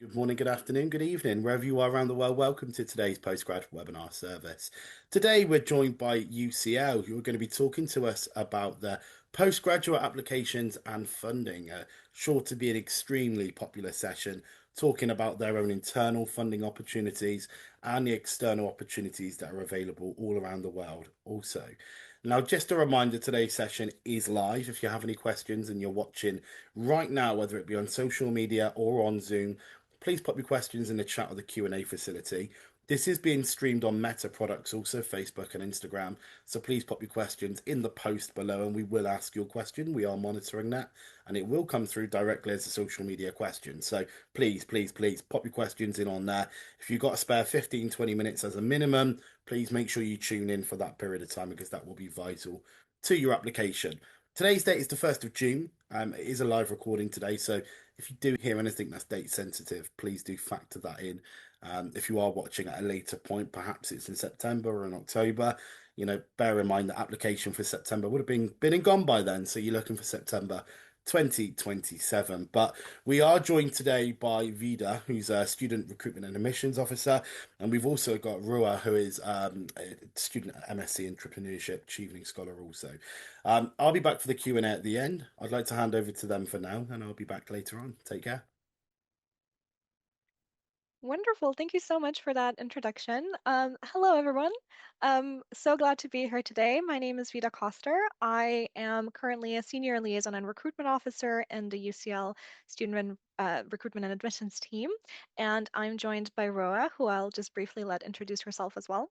Good morning, good afternoon, good evening, wherever you are around the world. Welcome to today's Postgrad webinar service. Today, we're joined by UCL, who are going to be talking to us about the postgraduate applications and funding. Sure to be an extremely popular session, talking about their own internal funding opportunities and the external opportunities that are available all around the world, also. Now, just a reminder, today's session is live. If you have any questions and you're watching right now, whether it be on social media or on Zoom, please pop your questions in the chat or the Q&A facility. This is being streamed on Meta products, also Facebook and Instagram. So please pop your questions in the post below and we will ask your question. We are monitoring that and it will come through directly as a social media question. So please pop your questions in on there. If you've got a spare 15, 20 minutes as a minimum, please make sure you tune in for that period of time because that will be vital to your application. Today's date is the 1st of June. It is a live recording today, so if you do hear anything that's date sensitive, please do factor that in. If you are watching at a later point, perhaps it's in September or in October, bear in mind that application for September would have been and gone by then. So you're looking for September 2027. But we are joined today by Vida, who's a student recruitment and admissions officer. And we've also got Rua, who is a student at MSc Entrepreneurship, Chevening Scholar also. I'll be back for the Q&A at the end. I'd like to hand over to them for now, and I'll be back later on. Take care. Wonderful. Thank you so much for that introduction. Hello, everyone. So glad to be here today. My name is Vida Coster. I am currently a senior liaison and recruitment officer in the UCL student recruitment and admissions team. And I'm joined by Roa, who I'll just briefly let introduce herself as well.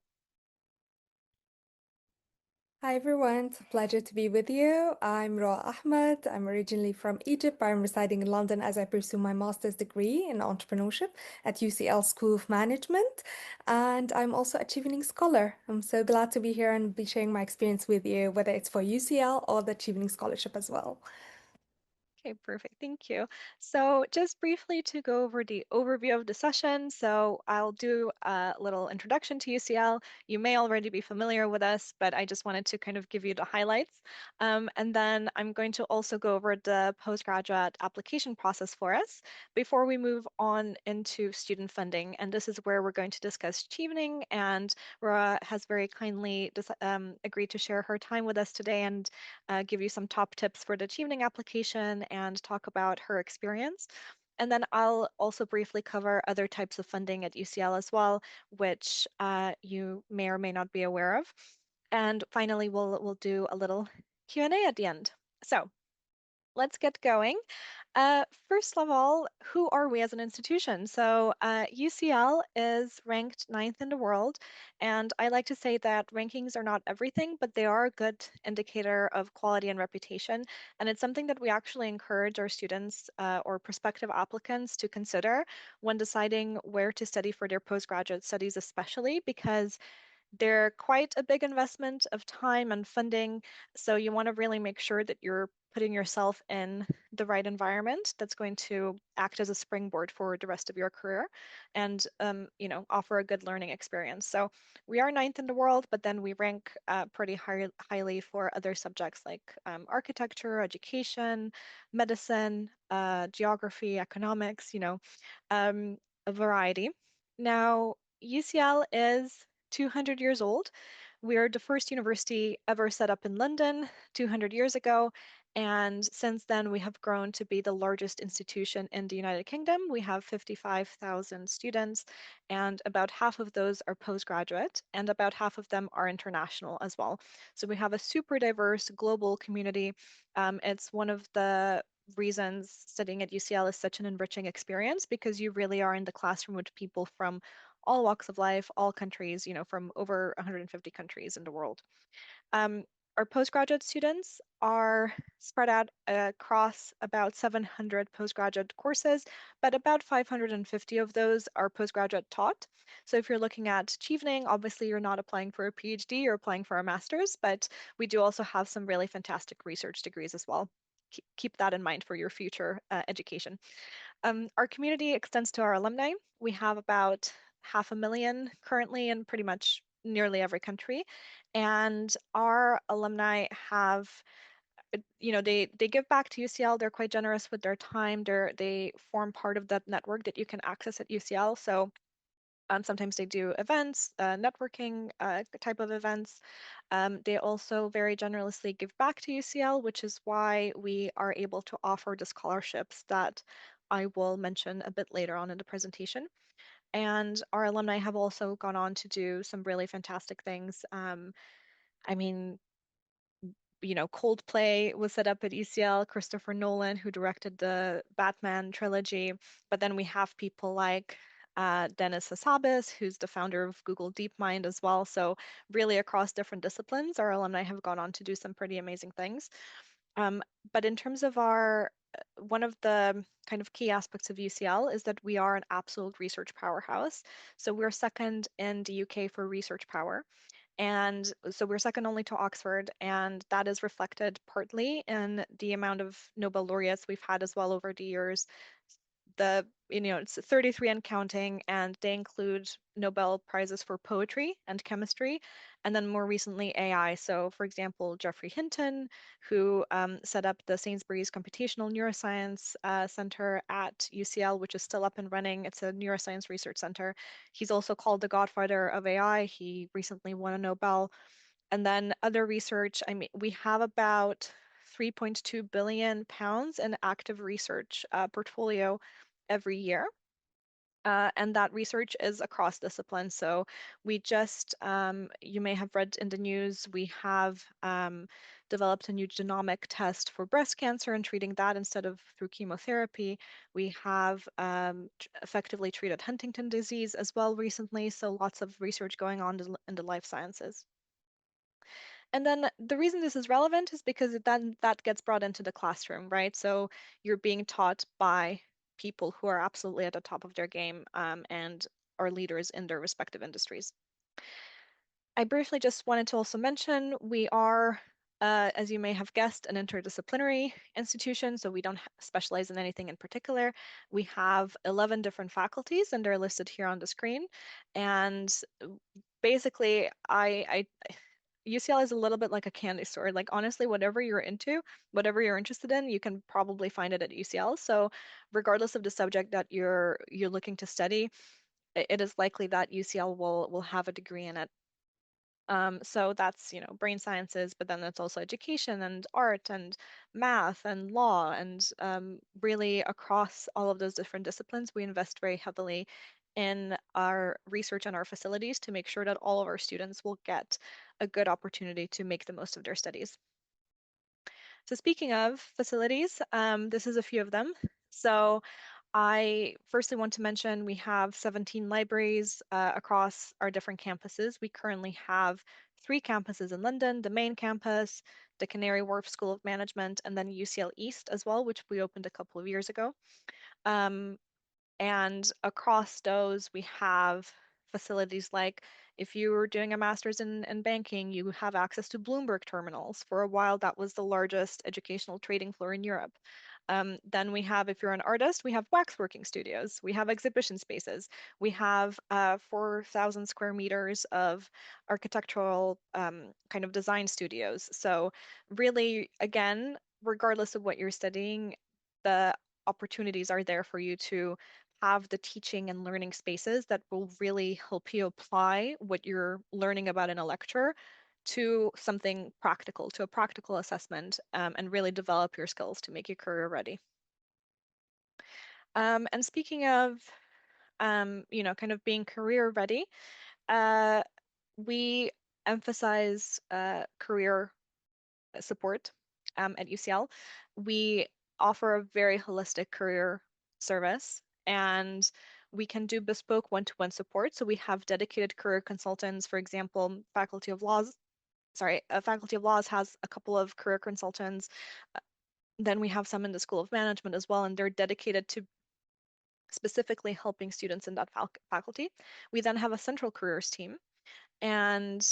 Hi everyone, it's a pleasure to be with you. I'm Roa Ahmed. I'm originally from Egypt, but I'm residing in London as I pursue my master's degree in entrepreneurship at UCL School of Management. And I'm also a Chevening Scholar. I'm so glad to be here and be sharing my experience with you, whether it's for UCL or the Chevening Scholarship as well. Okay, perfect. Thank you. So just briefly to go over the overview of the session. So I'll do a little introduction to UCL. You may already be familiar with us, but I just wanted to kind of give you the highlights. And then I'm going to also go over the postgraduate application process for us before we move on into student funding. And this is where we're going to discuss Chevening, and Rora has very kindly agreed to share her time with us today and give you some top tips for the Chevening application and talk about her experience. And then I'll also briefly cover other types of funding at UCL as well, which you may or may not be aware of. And finally, we'll do a little Q&A at the end. So let's get going. First of all, who are we as an institution? So UCL is ranked ninth in the world, and I like to say that rankings are not everything, but they are a good indicator of quality and reputation, and it's something that we actually encourage our students or prospective applicants to consider when deciding where to study for their postgraduate studies, especially because they're quite a big investment of time and funding, so you want to really make sure that you're putting yourself in the right environment that's going to act as a springboard for the rest of your career and offer a good learning experience. So we are ninth in the world, but then we rank pretty highly for other subjects like architecture, education, medicine, geography, economics, a variety. Now, UCL is 200 years old. We are the first university ever set up in London 200 years ago. And since then, we have grown to be the largest institution in the United Kingdom. We have 55,000 students, and about half of those are postgraduate, and about half of them are international as well. So we have a super diverse global community. It's one of the reasons studying at UCL is such an enriching experience because you really are in the classroom with people from all walks of life, all countries, from over 150 countries in the world. Um, our postgraduate students are spread out across about 700 postgraduate courses, but about 550 of those are postgraduate taught. So if you're looking at Chevening, obviously you're not applying for a PhD, you're applying for a master's, but we do also have some really fantastic research degrees as well. Keep that in mind for your future education. Our community extends to our alumni. We have about 500,000 currently in pretty much nearly every country. And our alumni have they give back to UCL. They're quite generous with their time. They form part of that network that you can access at UCL. So sometimes they do events, networking type of events. They also very generously give back to UCL, which is why we are able to offer the scholarships that I will mention a bit later on in the presentation. And our alumni have also gone on to do some really fantastic things. I mean, Coldplay was set up at UCL, Christopher Nolan, who directed the Batman trilogy. But then we have people like Dennis Hassabis, who's the founder of Google DeepMind as well. So really across different disciplines, our alumni have gone on to do some pretty amazing things. Um, but in terms of one of the kind of key aspects of UCL is that we are an absolute research powerhouse. So we're second in the UK for research power. And so we're second only to Oxford, and that is reflected partly in the amount of Nobel laureates we've had as well over the years. It's 33 and counting, and they include Nobel prizes for poetry and chemistry, and then more recently AI. So, for example, Geoffrey Hinton, who set up the Sainsbury's Computational Neuroscience Center at UCL, which is still up and running. It's a neuroscience research center. He's also called the godfather of AI. He recently won a Nobel. And then other research, I mean, we have about 3.2 billion pounds in active research portfolio every year. And that research is across disciplines. So we just, you may have read in the news, we have developed a new genomic test for breast cancer and treating that instead of through chemotherapy. We have effectively treated Huntington disease as well recently. So lots of research going on in the life sciences. And then the reason this is relevant is because then that gets brought into the classroom, right? So you're being taught by people who are absolutely at the top of their game and are leaders in their respective industries. I briefly just wanted to also mention we are, as you may have guessed, an interdisciplinary institution, so we don't specialize in anything in particular. We have 11 different faculties, and they're listed here on the screen. And basically, UCL is a little bit like a candy store. Like honestly, whatever you're into, whatever you're interested in, you can probably find it at UCL. So regardless of the subject that you're looking to study, it is likely that UCL will have a degree in it. So that's, brain sciences, but then that's also education and art and math and law. And really across all of those different disciplines, we invest very heavily in our research and our facilities to make sure that all of our students will get a good opportunity to make the most of their studies. So speaking of facilities, this is a few of them. So I firstly want to mention we have 17 libraries across our different campuses. We currently have 3 campuses in London, the main campus, the Canary Wharf School of Management, and then UCL East as well, which we opened a couple of years ago. Um, and across those, we have facilities like if you were doing a master's in banking, you have access to Bloomberg terminals. For a while, that was the largest educational trading floor in Europe. Then we have, if you're an artist, we have waxworking studios. We have exhibition spaces. We have 4,000 square meters of architectural kind of design studios. So really, again, regardless of what you're studying, the opportunities are there for you to have the teaching and learning spaces that will really help you apply what you're learning about in a lecture to something practical, to a practical assessment, and really develop your skills to make you career ready. And speaking of, kind of being career ready, uh, we emphasize career support at UCL. We offer a very holistic career service and we can do bespoke one-to-one support. So we have dedicated career consultants, for example, Faculty of Laws has a couple of career consultants. Then we have some in the School of Management as well, and they're dedicated to specifically helping students in that faculty. We then have a central careers team and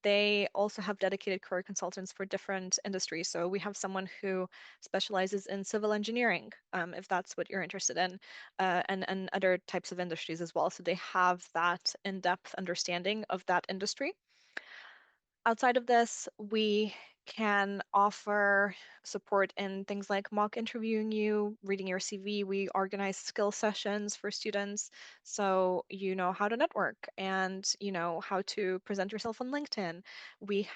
they also have dedicated career consultants for different industries. So we have someone who specializes in civil engineering, if that's what you're interested in, and other types of industries as well. So they have that in-depth understanding of that industry. Outside of this, we can offer support in things like mock interviewing you, reading your CV. We organize skill sessions for students so you know how to network and you know how to present yourself on LinkedIn. We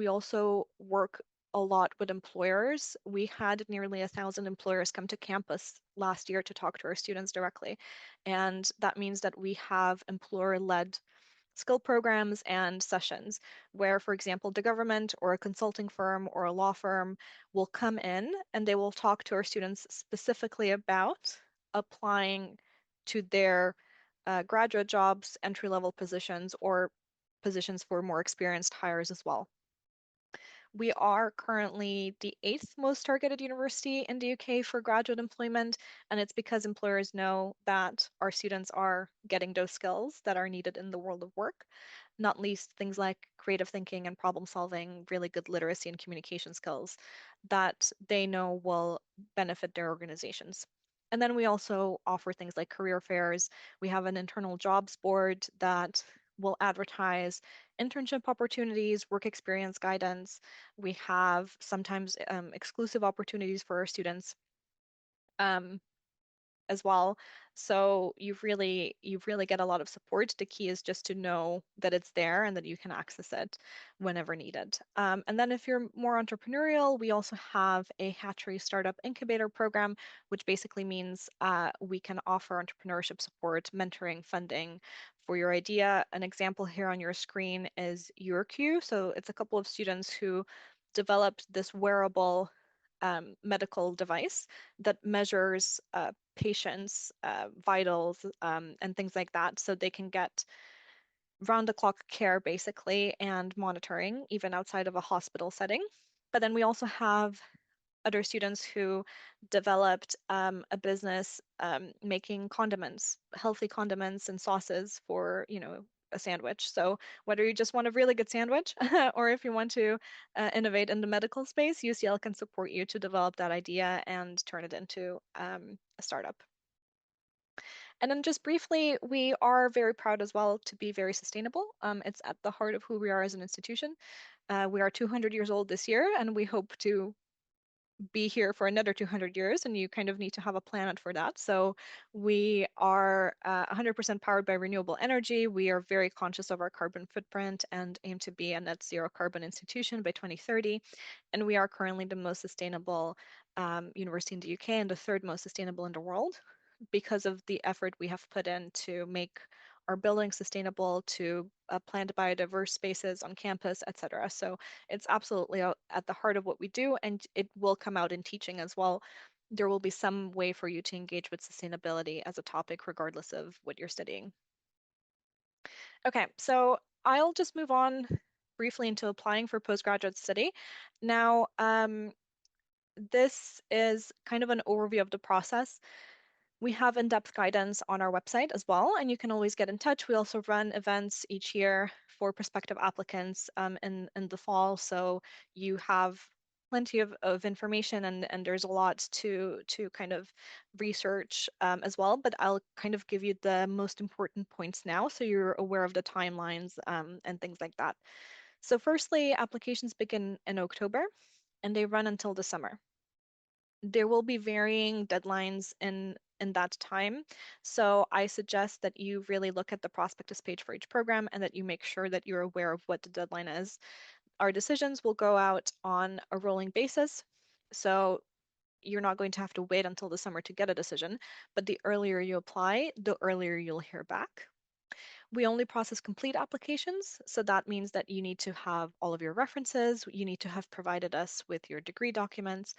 also work a lot with employers. We had nearly 1,000 employers come to campus last year to talk to our students directly. And that means that we have employer-led skill programs and sessions where, for example, the government or a consulting firm or a law firm will come in and they will talk to our students specifically about applying to their graduate jobs, entry-level positions, or positions for more experienced hires as well. We are currently the eighth most targeted university in the UK for graduate employment, and it's because employers know that our students are getting those skills that are needed in the world of work, not least things like creative thinking and problem solving, really good literacy and communication skills that they know will benefit their organizations. And then we also offer things like career fairs. We have an internal jobs board that will advertise internship opportunities, work experience guidance. We have sometimes exclusive opportunities for our students um, as well. So you really get a lot of support. The key is just to know that it's there and that you can access it whenever needed. And then if you're more entrepreneurial, we also have a hatchery startup incubator program, which basically means we can offer entrepreneurship support, mentoring, funding for your idea. An example here on your screen is YourQ. So it's a couple of students who developed this wearable medical device that measures patients' vitals and things like that, so they can get round the clock care basically and monitoring even outside of a hospital setting. But then we also have other students who developed a business making condiments, healthy condiments and sauces for, a sandwich. So whether you just want a really good sandwich or if you want to innovate in the medical space, UCL can support you to develop that idea and turn it into a startup. And then just briefly, we are very proud as well to be very sustainable. It's at the heart of who we are as an institution. We are 200 years old this year, and we hope to be here for another 200 years, and you kind of need to have a planet for that. So we are 100% powered by renewable energy. We are very conscious of our carbon footprint and aim to be a net zero carbon institution by 2030. And we are currently the most sustainable university in the UK and the third most sustainable in the world because of the effort we have put in to make our buildings sustainable, to plant biodiverse spaces on campus, etc. So it's absolutely at the heart of what we do, and it will come out in teaching as well. There will be some way for you to engage with sustainability as a topic, regardless of what you're studying. Okay, so I'll just move on briefly into applying for postgraduate study. Now, this is kind of an overview of the process. We have in-depth guidance on our website as well, and you can always get in touch. We also run events each year for prospective applicants in the fall, so you have plenty of information and there's a lot to kind of research as well. But I'll kind of give you the most important points now, so you're aware of the timelines and things like that. So firstly, applications begin in October and they run until the summer. There will be varying deadlines in that time. So I suggest that you really look at the prospectus page for each program and that you make sure that you're aware of what the deadline is. Our decisions will go out on a rolling basis. So you're not going to have to wait until the summer to get a decision, but the earlier you apply, the earlier you'll hear back. We only process complete applications, so that means that you need to have all of your references, you need to have provided us with your degree documents,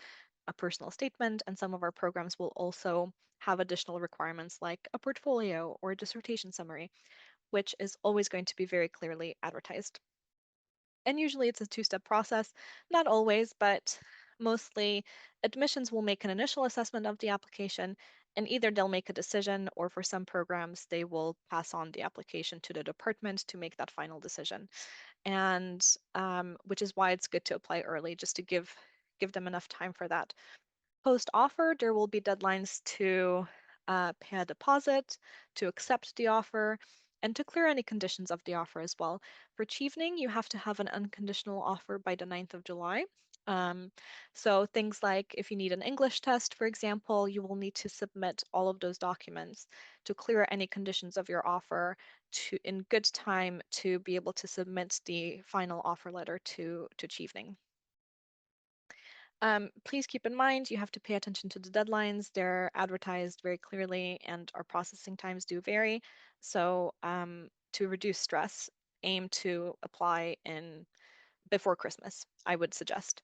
a personal statement, and some of our programs will also have additional requirements like a portfolio or a dissertation summary, which is always going to be very clearly advertised. And usually it's a two-step process, not always, but mostly admissions will make an initial assessment of the application and either they'll make a decision or for some programs they will pass on the application to the department to make that final decision. And which is why it's good to apply early just to give them enough time for that. Post offer, there will be deadlines to pay a deposit, to accept the offer, and to clear any conditions of the offer as well. For Chevening, you have to have an unconditional offer by the 9th of July. So things like if you need an English test, for example, you will need to submit all of those documents to clear any conditions of your offer in good time to be able to submit the final offer letter to Chevening. Please keep in mind you have to pay attention to the deadlines. They're advertised very clearly and our processing times do vary. So to reduce stress, aim to apply in before Christmas, I would suggest.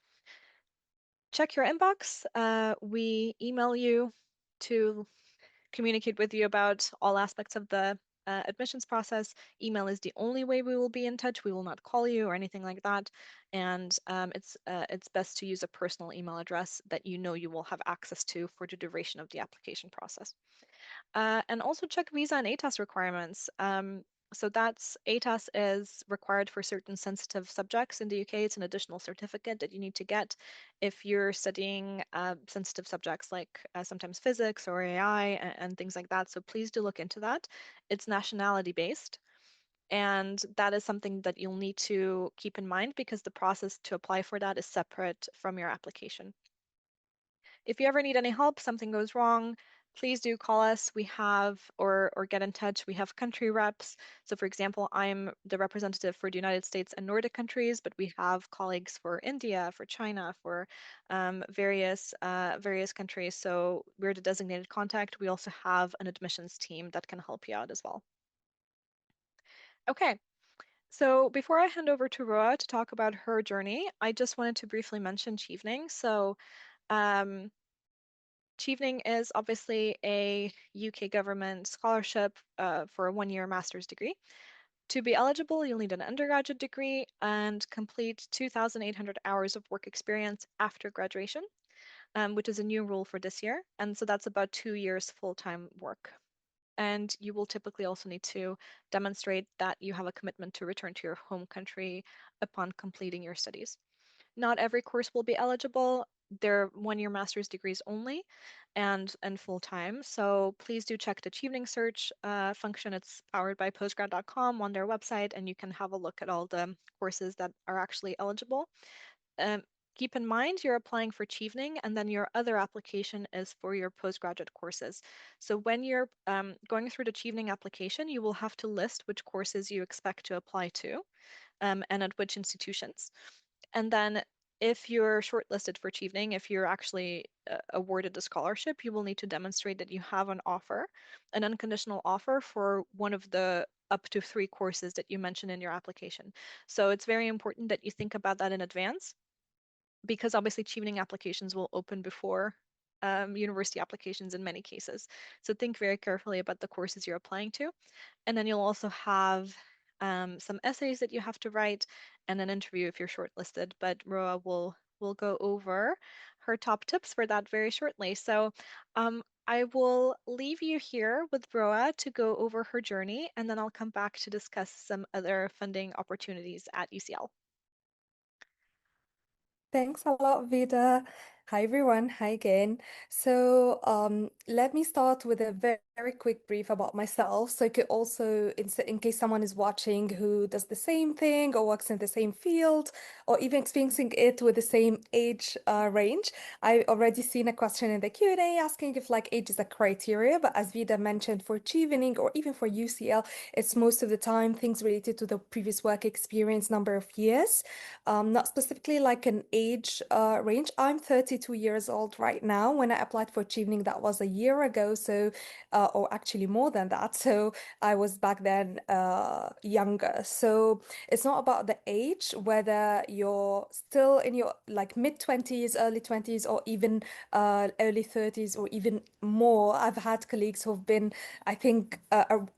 Check your inbox. We email you to communicate with you about all aspects of the admissions process. Email is the only way we will be in touch. We will not call you or anything like that. And it's best to use a personal email address that you know you will have access to for the duration of the application process. And also check visa and ATAS requirements. So that's ATAS is required for certain sensitive subjects in the UK. It's an additional certificate that you need to get if you're studying sensitive subjects like sometimes physics or AI and things like that. So please do look into that. It's nationality based. And that is something that you'll need to keep in mind because the process to apply for that is separate from your application. If you ever need any help, something goes wrong, please do call us. We have, or get in touch. We have country reps. So for example, I'm the representative for the United States and Nordic countries, but we have colleagues for India, for China, for various countries. So we're the designated contact. We also have an admissions team that can help you out as well. Okay, so before I hand over to Roa to talk about her journey, I just wanted to briefly mention Chevening. So Chevening is obviously a UK government scholarship for a one-year master's degree. To be eligible, you'll need an undergraduate degree and complete 2,800 hours of work experience after graduation, which is a new rule for this year. And so that's about 2 years full-time work. And you will typically also need to demonstrate that you have a commitment to return to your home country upon completing your studies. Not every course will be eligible. They're one-year master's degrees only and full-time. So please do check the Chevening search function. It's powered by postgrad.com on their website, and you can have a look at all the courses that are actually eligible. Keep in mind you're applying for Chevening, and then your other application is for your postgraduate courses. So when you're going through the Chevening application, you will have to list which courses you expect to apply to and at which institutions. And then if you're shortlisted for Chevening, if you're actually awarded a scholarship, you will need to demonstrate that you have an offer, an unconditional offer for one of the up to 3 courses that you mentioned in your application. So it's very important that you think about that in advance because obviously Chevening applications will open before university applications in many cases. So think very carefully about the courses you're applying to. And then you'll also have some essays that you have to write and an interview if you're shortlisted. But Roa will go over her top tips for that very shortly. So I will leave you here with Roa to go over her journey, and then I'll come back to discuss some other funding opportunities at UCL. Thanks a lot, Vida. Hi, everyone. Hi again. So, let me start with a very quick brief about myself. So, it could also, in case someone is watching who does the same thing or works in the same field or even experiencing it with the same age range. I already seen a question in the Q&A asking if like age is a criteria, but as Vida mentioned, for Chevening or even for UCL, it's most of the time things related to the previous work experience, number of years. Not specifically like an age range. I'm 32 years old right now. When I applied for Chevening, that was a year ago, so or actually more than that. So I was back then younger. So it's not about the age, whether you're still in your like mid-20s, early 20s, or even early 30s, or even more. I've had colleagues who've been, I think,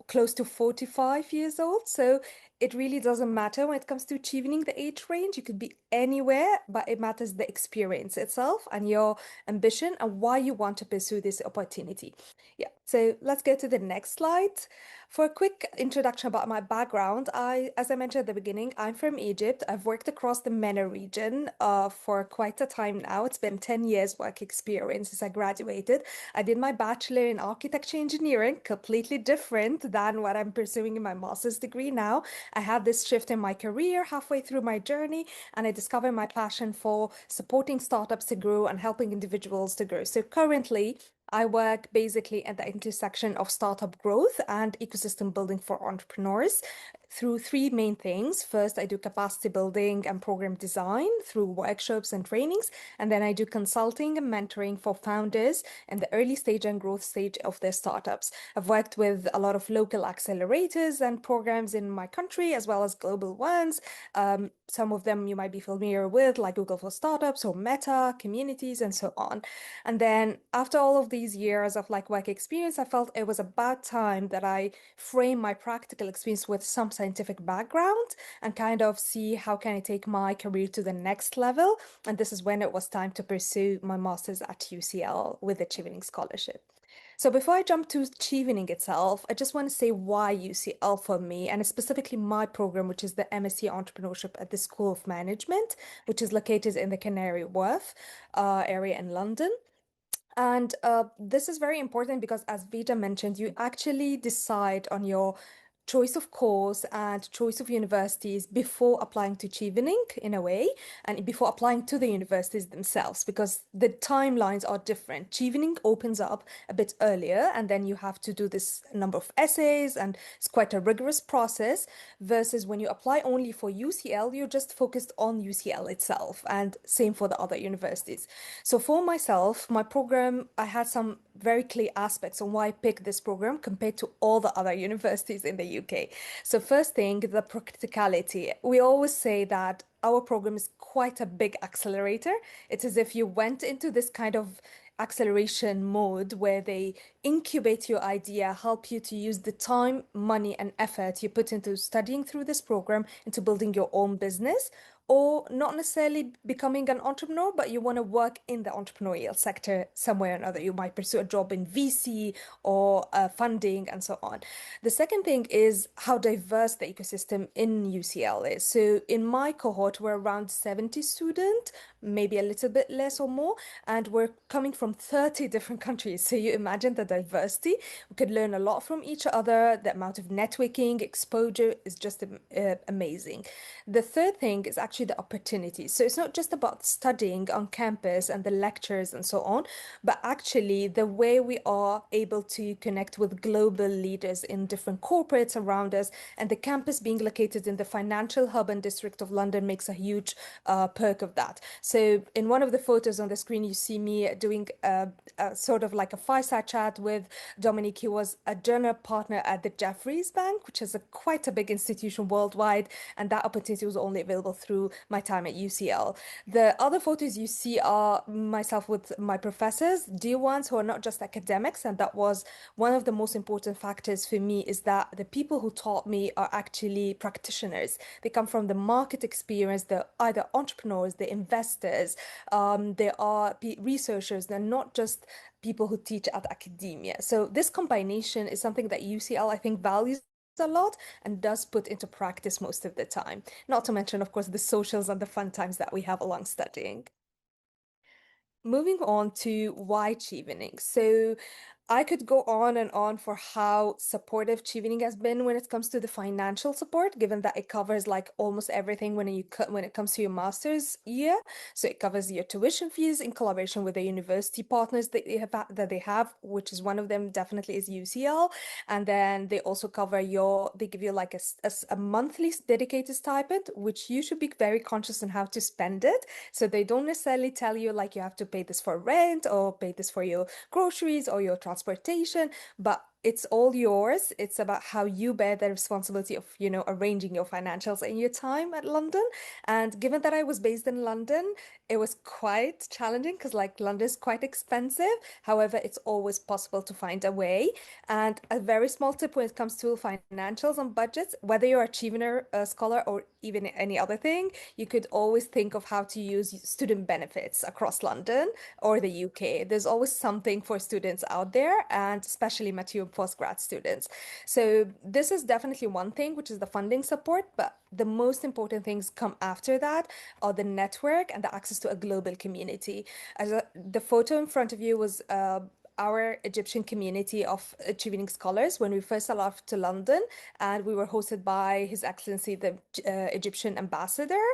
close to 45 years old. So it really doesn't matter when it comes to achieving the age range. You could be anywhere, but it matters the experience itself and your ambition and why you want to pursue this opportunity. Yeah, so let's go to the next slide. For a quick introduction about my background, as I mentioned at the beginning, I'm from Egypt. I've worked across the MENA region for quite a time now. It's been 10 years work experience since I graduated. I did my bachelor in architecture engineering, completely different than what I'm pursuing in my master's degree now. I had this shift in my career halfway through my journey, and I discovered my passion for supporting startups to grow and helping individuals to grow. So currently, I work basically at the intersection of startup growth and ecosystem building for entrepreneurs through three main things. First, I do capacity building and program design through workshops and trainings. And then I do consulting and mentoring for founders in the early stage and growth stage of their startups. I've worked with a lot of local accelerators and programs in my country, as well as global ones. Some of them you might be familiar with, like Google for Startups or Meta, communities, and so on. And then after all of these years of like work experience, I felt it was about time that I frame my practical experience with some scientific background and kind of see how can I take my career to the next level. And this is when it was time to pursue my master's at UCL with the Chevening scholarship. So before I jump to Chevening itself, I just want to say why UCL for me, and specifically my program, which is the MSc Entrepreneurship at the School of Management, which is located in the Canary Wharf area in London. And this is very important because, as Vita mentioned, you actually decide on your choice of course and choice of universities before applying to Chevening in a way, and before applying to the universities themselves, because the timelines are different. Chevening opens up a bit earlier, and then you have to do this number of essays, and it's quite a rigorous process, versus when you apply only for UCL, you're just focused on UCL itself, and same for the other universities. So for myself, my program, I had some very clear aspects on why I picked this program compared to all the other universities in the UK. So first thing, the practicality. We always say that our program is quite a big accelerator. It's as if you went into this kind of acceleration mode where they incubate your idea, help you to use the time, money, and effort you put into studying through this program into building your own business, or not necessarily becoming an entrepreneur, but you want to work in the entrepreneurial sector somewhere or another. You might pursue a job in VC or funding and so on. The second thing is how diverse the ecosystem in UCL is. So in my cohort, we're around 70 students, maybe a little bit less or more, and we're coming from 30 different countries. So you imagine the diversity. We could learn a lot from each other. The amount of networking, exposure is just amazing. The third thing is actually the opportunities. So it's not just about studying on campus and the lectures and so on, but actually the way we are able to connect with global leaders in different corporates around us, and the campus being located in the financial hub and district of London makes a huge perk of that. So in one of the photos on the screen, you see me doing a sort of like a fireside chat with Dominic. He was a general partner at the Jefferies Bank, which is quite a big institution worldwide, and that opportunity was only available through my time at UCL. The other photos you see are myself with my professors, dear ones who are not just academics, and that was one of the most important factors for me, is that the people who taught me are actually practitioners. They come from the market experience, they're either entrepreneurs, they're investors, they are researchers, they're not just people who teach at academia. So this combination is something that UCL, I think, values a lot and does put into practice most of the time. Not to mention, of course, the socials and the fun times that we have along studying. Moving on to why Chevening. So I could go on and on for how supportive Chevening has been when it comes to the financial support, given that it covers like almost everything when it comes to your master's year. So it covers your tuition fees in collaboration with the university partners that they have, which is one of them definitely is UCL. And then they also cover they give you like a monthly dedicated stipend, which you should be very conscious on how to spend it. So they don't necessarily tell you like you have to pay this for rent or pay this for your groceries or your transportation, but it's all yours. It's about how you bear the responsibility of, arranging your financials in your time at London. And given that I was based in London, it was quite challenging because like London is quite expensive. However, it's always possible to find a way. And a very small tip when it comes to financials and budgets, whether you're a Chevener scholar or even any other thing, you could always think of how to use student benefits across London or the UK. There's always something for students out there, and especially mature postgrad students. So this is definitely one thing, which is the funding support, but the most important things come after that are the network and the access to a global community. The photo in front of you was our Egyptian community of Chevening scholars when we first arrived to London, and we were hosted by His Excellency the Egyptian ambassador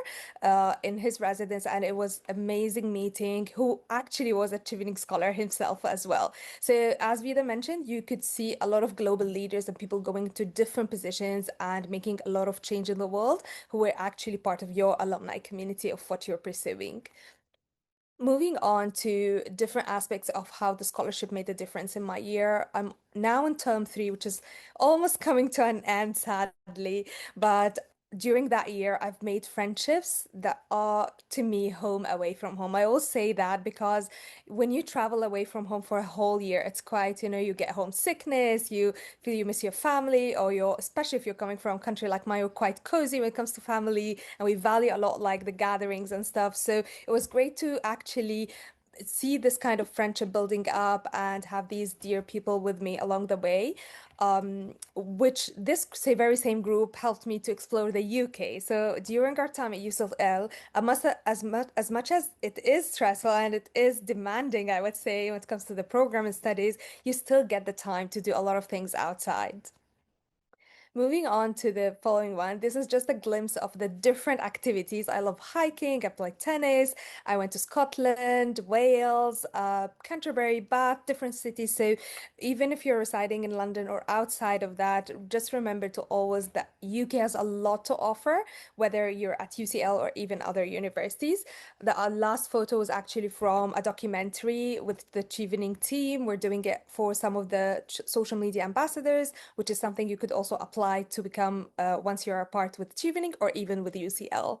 in his residence, and it was amazing meeting. Who actually was a Chevening scholar himself as well. So as Vida mentioned, you could see a lot of global leaders and people going to different positions and making a lot of change in the world who were actually part of your alumni community of what you're pursuing. Moving on to different aspects of how the scholarship made a difference in my year. I'm now in term three, which is almost coming to an end, sadly. But during that year, I've made friendships that are to me home away from home. I always say that because when you travel away from home for a whole year, it's quite, you get homesickness, you feel you miss your family, or you're, especially if you're coming from a country like mine, you're quite cozy when it comes to family, and we value a lot like the gatherings and stuff. So it was great to actually see this kind of friendship building up and have these dear people with me along the way, which this say very same group helped me to explore the UK. So during our time at UCL, as much as it is stressful and it is demanding, I would say, when it comes to the program and studies, you still get the time to do a lot of things outside. Moving on to the following one, this is just a glimpse of the different activities. I love hiking, I play tennis, I went to Scotland, Wales, Canterbury, Bath, different cities. So even if you're residing in London or outside of that, just remember to always that UK has a lot to offer, whether you're at UCL or even other universities. The last photo was actually from a documentary with the Chevening team. We're doing it for some of the social media ambassadors, which is something you could also apply to become once you're a part with Chevening or even with UCL.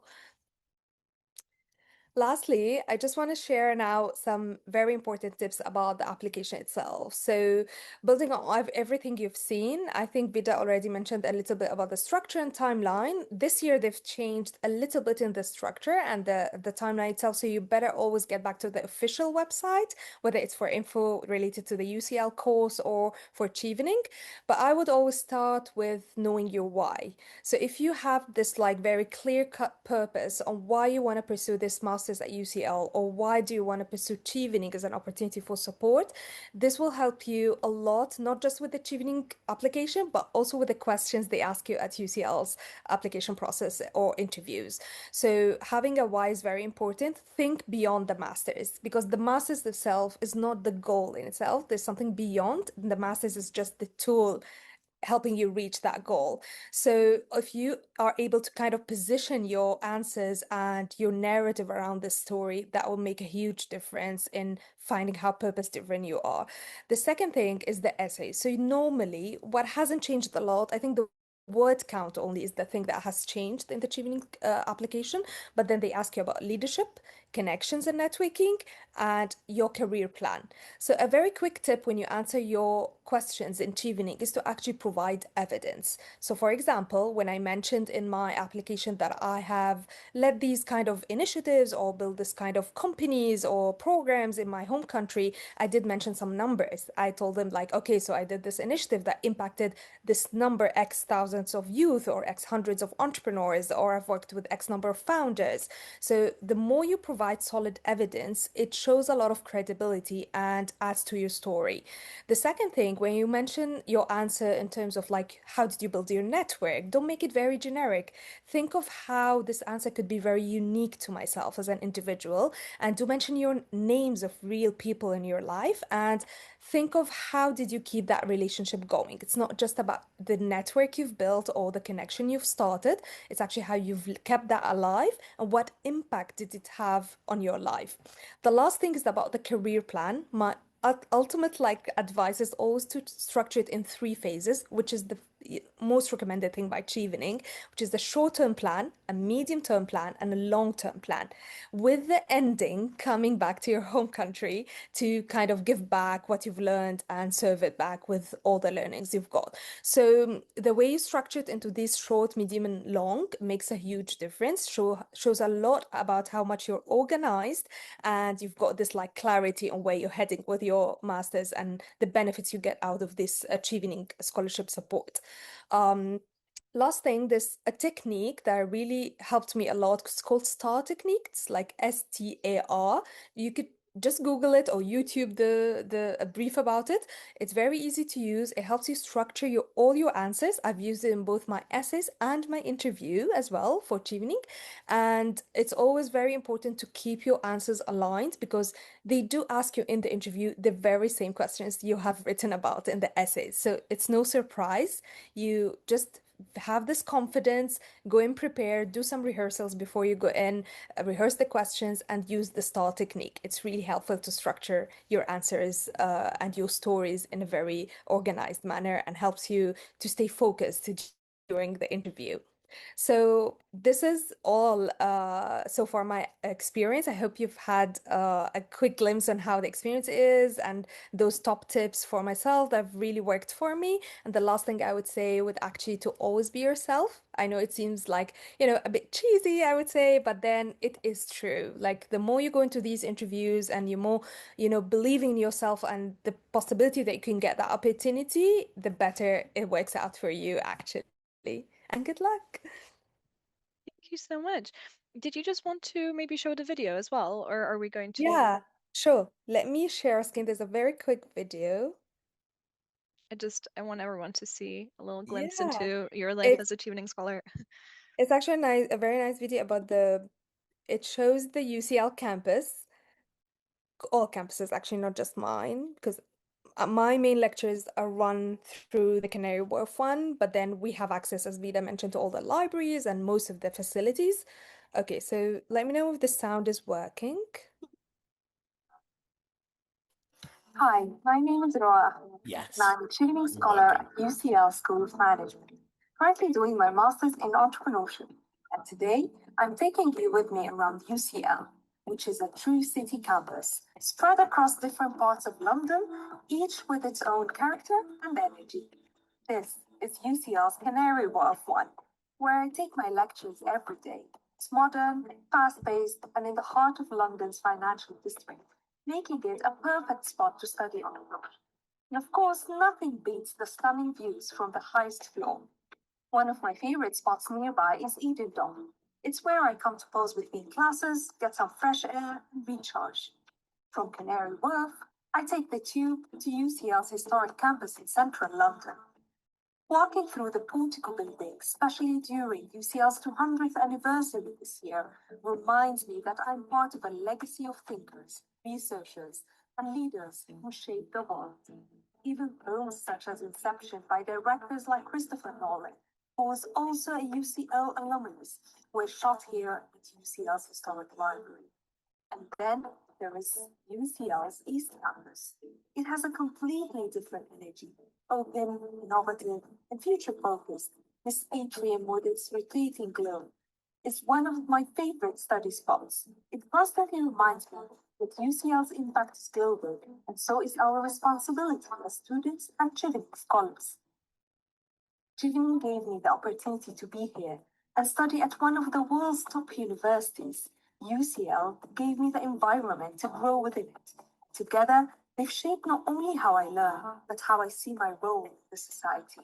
Lastly, I just want to share now some very important tips about the application itself. So, building on everything you've seen, I think Vida already mentioned a little bit about the structure and timeline. This year, they've changed a little bit in the structure and the timeline itself. So, you better always get back to the official website, whether it's for info related to the UCL course or for Chevening. But I would always start with knowing your why. So if you have this like very clear-cut purpose on why you want to pursue this master's at UCL, or why do you want to pursue Chevening as an opportunity for support, this will help you a lot, not just with the Chevening application, but also with the questions they ask you at UCL's application process or interviews. So having a why is very important. Think beyond the master's, because the master's itself is not the goal in itself. There's something beyond. The master's is just the tool helping you reach that goal. So if you are able to kind of position your answers and your narrative around this story, that will make a huge difference in finding how purpose driven you are. The second thing is the essay. So normally what hasn't changed a lot, I think the word count only is the thing that has changed in the Chevening application, but then they ask you about leadership, connections and networking, and your career plan. So a very quick tip when you answer your questions in Chevening is to actually provide evidence. So for example, when I mentioned in my application that I have led these kind of initiatives or build this kind of companies or programs in my home country, I did mention some numbers. I told them like, okay, so I did this initiative that impacted this number X thousands of youth or X hundreds of entrepreneurs, or I've worked with X number of founders. So the more you provide solid evidence, it shows a lot of credibility and adds to your story. The second thing, when you mention your answer in terms of like, how did you build your network? Don't make it very generic. Think of how this answer could be very unique to myself as an individual, and do mention your names of real people in your life, and think of how did you keep that relationship going. It's not just about the network you've built or the connection you've started. It's actually how you've kept that alive and what impact did it have on your life. The last thing is about the career plan. My ultimate like advice is always to structure it in three phases, which is most recommended thing by Chevening, which is the short-term plan, a medium-term plan, and a long-term plan, with the ending coming back to your home country to kind of give back what you've learned and serve it back with all the learnings you've got. So the way you structure it into these short, medium, and long makes a huge difference. Shows a lot about how much you're organized and you've got this like clarity on where you're heading with your masters and the benefits you get out of this achieving scholarship support. Um, Last thing, there's a technique that really helped me a lot. It's called STAR technique. It's like STAR. You could just Google it or YouTube the a brief about it. It's very easy to use. It helps you structure all your answers. I've used it in both my essays and my interview as well for Chevening. And it's always very important to keep your answers aligned because they do ask you in the interview the very same questions you have written about in the essays. So it's no surprise. You just have this confidence, go in prepared, do some rehearsals before you go in, rehearse the questions, and use the STAR technique. It's really helpful to structure your answers and your stories in a very organized manner and helps you to stay focused during the interview. So this is all so far my experience. I hope you've had a quick glimpse on how the experience is and those top tips for myself that have really worked for me. And the last thing I would say would actually to always be yourself. I know it seems like, a bit cheesy, I would say, but then it is true. Like the more you go into these interviews and you more, believing in yourself and the possibility that you can get that opportunity, the better it works out for you, actually. And good luck. Thank you so much. Did you just want to maybe show the video as well, or are we going to? Yeah, sure. Let me share a screen. There's a very quick video. I want everyone to see a little glimpse Yeah, into your life it's as a tuning scholar. it's actually a very nice video about it shows the UCL campus, all campuses actually, not just mine, because my main lectures are run through the Canary Wharf one, but then we have access, as Vida mentioned, to all the libraries and most of the facilities. Okay, so let me know if the sound is working. Hi, my name is Roa, Yes, and I'm a Chevening scholar working. at UCL School of Management, currently doing my master's in entrepreneurship. And today, I'm taking you with me around UCL, which is a true city campus, spread across different parts of London, each with its own character and energy. This is UCL's Canary Wharf One, where I take my lectures every day. It's modern, fast-paced, and in the heart of London's financial district, making it a perfect spot to study entrepreneurship. And of course, nothing beats the stunning views from the highest floor. One of my favorite spots nearby is Eden Dome. It's where I come to pause between classes, get some fresh air, and recharge. From Canary Wharf, I take the tube to UCL's historic campus in central London. Walking through the Portico building, especially during UCL's 200th anniversary this year, reminds me that I'm part of a legacy of thinkers, researchers, and leaders who shaped the world. Even films such as Inception by directors like Christopher Nolan, who was also a UCL alumnus, were shot here at UCL's historic library. And then there is UCL's East Campus. It has a completely different energy, open, innovative, and future focused. This atrium with its rotating globe is one of my favorite study spots. It constantly reminds me that UCL's impact is global, and so is our responsibility as students and Chevening scholars. Chevening gave me the opportunity to be here and study at one of the world's top universities. UCL gave me the environment to grow within it. Together, they've shaped not only how I learn, but how I see my role in the society.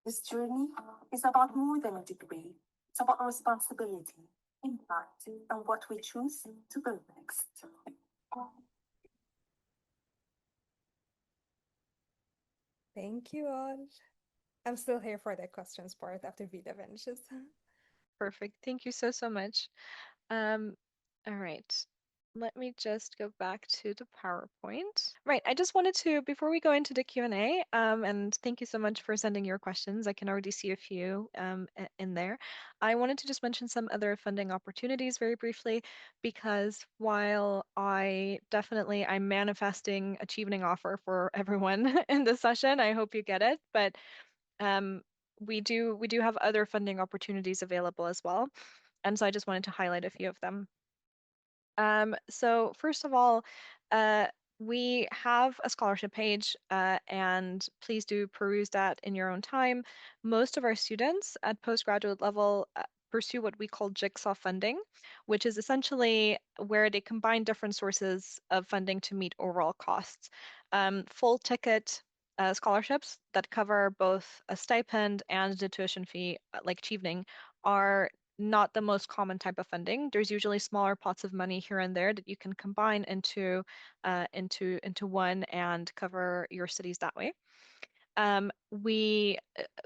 This journey is about more than a degree. It's about responsibility, impact, and what we choose to build next. Thank you all. I'm still here for the questions part after Vida finishes. Perfect. Thank you so, so much. All right. Let me just go back to the PowerPoint. Right. I just wanted to, before we go into the Q&A, and thank you so much for sending your questions. I can already see a few in there. I wanted to just mention some other funding opportunities very briefly, because while I'm manifesting a Chevening offer for everyone in this session, I hope you get it. But we do have other funding opportunities available as well. And so I just wanted to highlight a few of them. So first of all, uh, we have a scholarship page, and please do peruse that in your own time. Most of our students at postgraduate level pursue what we call jigsaw funding, which is essentially where they combine different sources of funding to meet overall costs. Full ticket scholarships that cover both a stipend and the tuition fee, like Chevening, are not the most common type of funding. There's usually smaller pots of money here and there that you can combine into one and cover your studies that way. We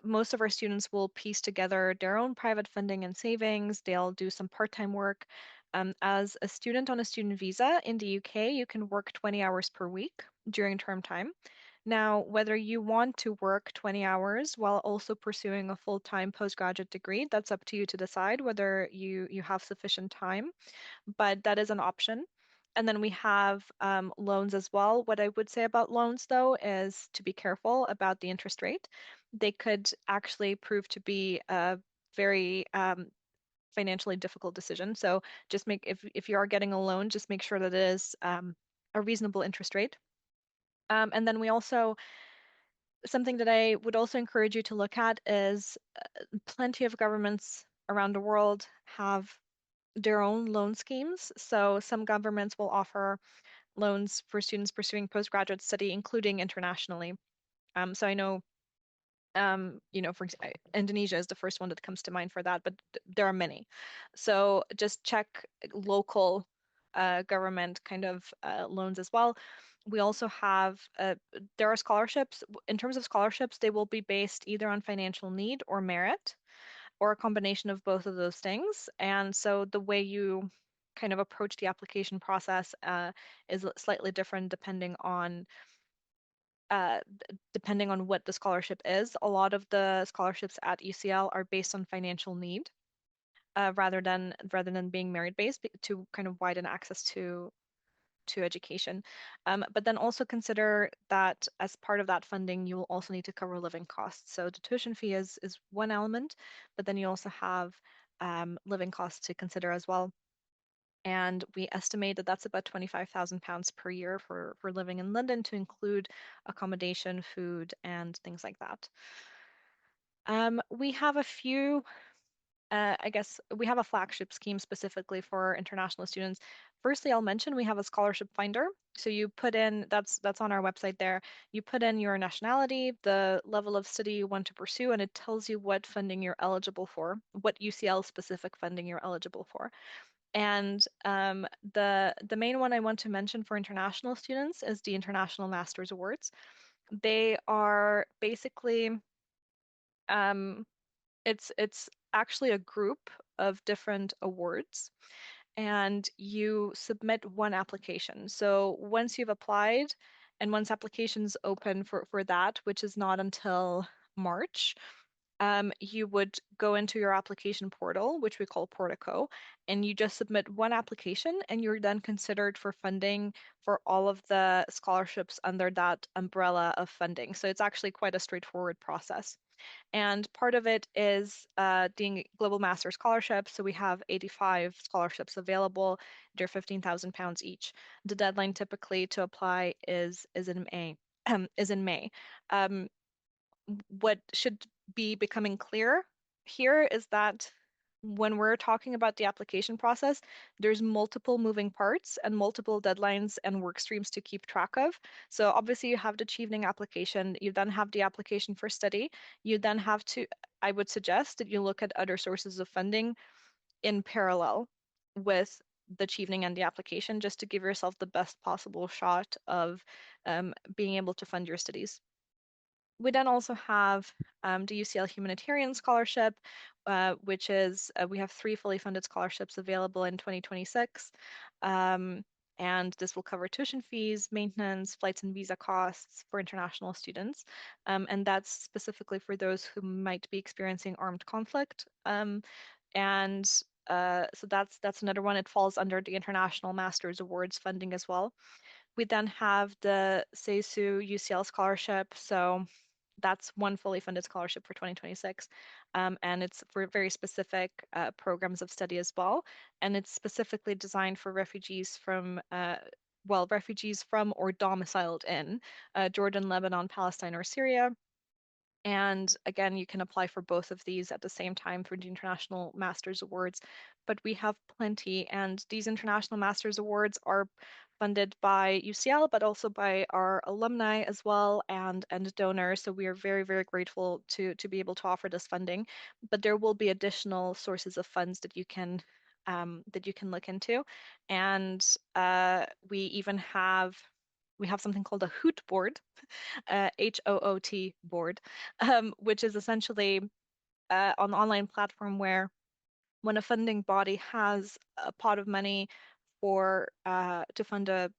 Most of our students will piece together their own private funding and savings. They'll do some part-time work. As a student on a student visa in the UK, you can work 20 hours per week during term time. Now, whether you want to work 20 hours while also pursuing a full-time postgraduate degree, that's up to you to decide whether you have sufficient time, but that is an option. And then we have loans as well. What I would say about loans, though, is to be careful about the interest rate. They could actually prove to be a very financially difficult decision. So just if you are getting a loan, just make sure that it is a reasonable interest rate. And then we also something that I would also encourage you to look at is plenty of governments around the world have their own loan schemes. So some governments will offer loans for students pursuing postgraduate study, including internationally. So I know, for Indonesia is the first one that comes to mind for that, but there are many. So just check local government kind of loans as well. We also have, there are scholarships. In terms of scholarships, they will be based either on financial need or merit, or a combination of both of those things. And so the way you kind of approach the application process is slightly different depending on what the scholarship is. A lot of the scholarships at UCL are based on financial need, rather than being merit based, to kind of widen access to education. But then also consider that as part of that funding, you will also need to cover living costs. So the tuition fee is one element, but then you also have living costs to consider as well. And we estimate that that's about £25,000 per year for living in London, to include accommodation, food, and things like that. We have a few I guess we have a flagship scheme specifically for international students. Firstly, I'll mention we have a scholarship finder. So you put in, that's on our website there. You put in your nationality, the level of study you want to pursue, and it tells you what funding you're eligible for, what UCL specific funding you're eligible for. And the main one I want to mention for international students is the International Masters Awards. They are basically um, it's actually a group of different awards, and you submit one application. So once you've applied and once applications open for that, which is not until March, you would go into your application portal, which we call Portico, and you just submit one application, and you're then considered for funding for all of the scholarships under that umbrella of funding. So it's actually quite a straightforward process. And part of it is the Global Master Scholarship. So we have 85 scholarships available. They're £15,000 each. The deadline typically to apply is in May. Is in May. Um, what should be becoming clear here is that when we're talking about the application process, there's multiple moving parts and multiple deadlines and work streams to keep track of. So obviously you have the Chevening application, you then have the application for study, you then have to, I would suggest that you look at other sources of funding in parallel with the Chevening and the application, just to give yourself the best possible shot of being able to fund your studies. We then also have the UCL Humanitarian Scholarship, which is, we have 3 fully funded scholarships available in 2026. And this will cover tuition fees, maintenance, flights and visa costs for international students. And that's specifically for those who might be experiencing armed conflict. And so that's another one. It falls under the International Masters Awards funding as well. We then have the SESU UCL Scholarship. So That's one fully funded scholarship for 2026. And it's for very specific programs of study as well. And it's specifically designed for refugees from, refugees from or domiciled in Jordan, Lebanon, Palestine, or Syria. And again, you can apply for both of these at the same time through the International Masters Awards. But we have plenty, and these International Masters Awards are funded by UCL, but also by our alumni as well and donors. So we are very, very grateful to be able to offer this funding. But there will be additional sources of funds that you can look into. And we have something called a hoot board, HOOT board, which is essentially an online platform where when a funding body has a pot of money for to fund a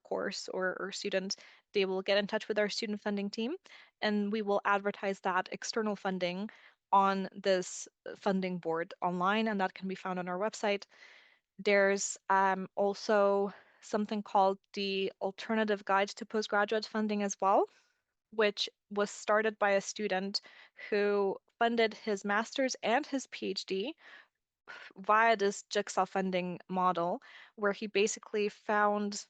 course or student, they will get in touch with our student funding team, and we will advertise that external funding on this funding board online, and that can be found on our website. There's also something called the Alternative Guide to Postgraduate Funding as well, which was started by a student who funded his master's and his PhD via this jigsaw funding model, where he basically found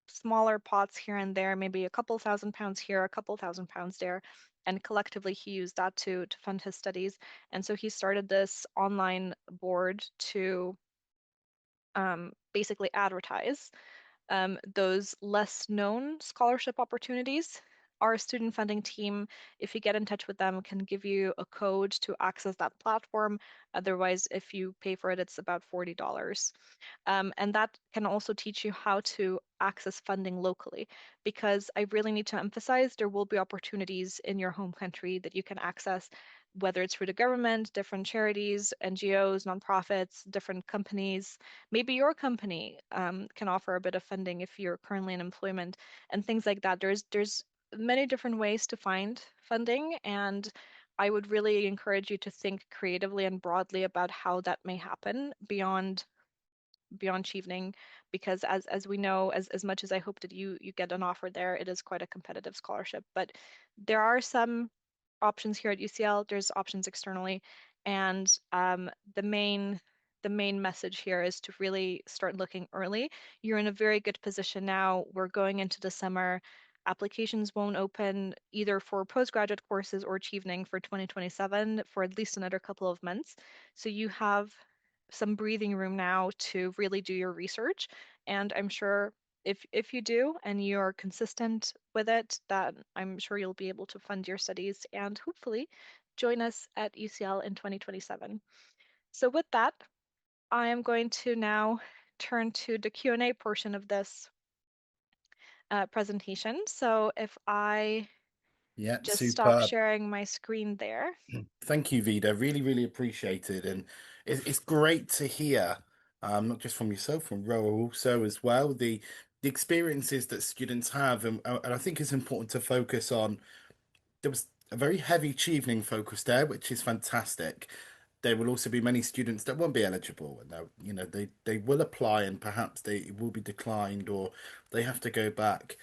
smaller pots here and there, maybe a couple £1,000 here, a couple £1,000 there, and collectively he used that to fund his studies. And so he started this online board to basically advertise those less known scholarship opportunities. Our student funding team, if you get in touch with them, can give you a code to access that platform. Otherwise, if you pay for it, it's about $40. And that can also teach you how to access funding locally, because I really need to emphasize there will be opportunities in your home country that you can access, whether it's through the government, different charities, NGOs, nonprofits, different companies. Maybe your company can offer a bit of funding if you're currently in employment and things like that. There's many different ways to find funding, and I would really encourage you to think creatively and broadly about how that may happen beyond Chevening, because as we know, as much as I hope that you get an offer there, it is quite a competitive scholarship. But there are some options here at UCL. There's options externally, and the main message here is to really start looking early. You're in a very good position now. We're going into the summer. Applications won't open either for postgraduate courses or Chevening for 2027 for at least another couple of months. So you have some breathing room now to really do your research. And I'm sure if you do and you're consistent with it, that I'm sure you'll be able to fund your studies and hopefully join us at UCL in 2027. So with that, I am going to now turn to the Q&A portion of this presentation. So if I Yeah, just stop superb. sharing my screen there. Thank you, Vida. Really, really appreciated. And it's great to hear, not just from yourself, from Roa also as well, the experiences that students have. And I think it's important to focus on, there was a very heavy achieving focus there, which is fantastic. There will also be many students that won't be eligible, and they will apply, and perhaps they will be declined, or they have to go back.